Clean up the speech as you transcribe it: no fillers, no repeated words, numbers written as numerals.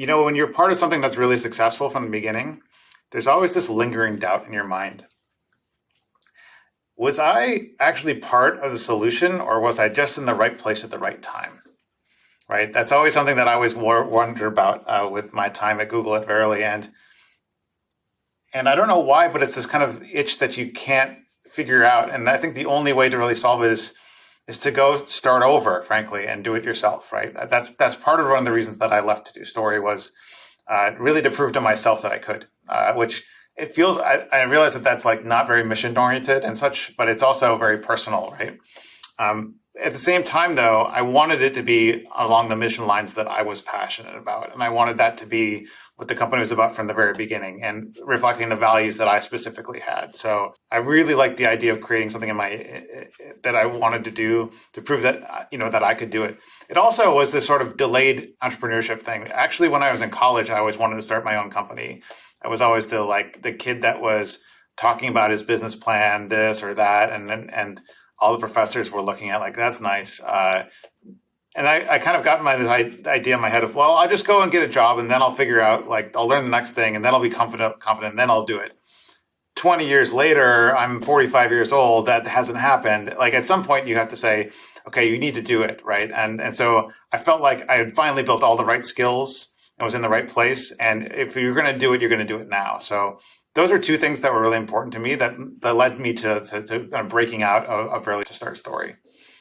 when you're part of something that's really successful from the beginning, there's always this lingering doubt in your mind. Was I actually part of the solution, or was I just in the right place at the right time? Right? That's always something that I always wonder about with my time at Google at Verily. And I don't know why, but it's this kind of itch that you can't figure out. And I think the only way to really solve it is to go start over, frankly, and do it yourself, right? That's part of one of the reasons that I left To Do Story was really to prove to myself that I could, which it feels, I realize that that's like not very mission oriented and such, but it's also very personal, right? At the same time, though, I wanted it to be along the mission lines that I was passionate about. And I wanted that to be what the company was about from the very beginning and reflecting the values that I specifically had. So I really liked the idea of creating something that I wanted to do to prove that, that I could do it. It also was this sort of delayed entrepreneurship thing. Actually, when I was in college, I always wanted to start my own company. I was always the kid that was talking about his business plan, this or that. And all the professors were looking at like, that's nice. And I kind of got this idea in my head of, well, I'll just go and get a job and then I'll figure out, like, I'll learn the next thing and then I'll be confident, and then I'll do it. 20 years later, I'm 45 years old. That hasn't happened. Like at some point you have to say, okay, you need to do it. Right. And so I felt like I had finally built all the right skills and was in the right place. And if you're going to do it, you're going to do it now. So those are two things that were really important to me that led me to breaking out of Verily to start Story.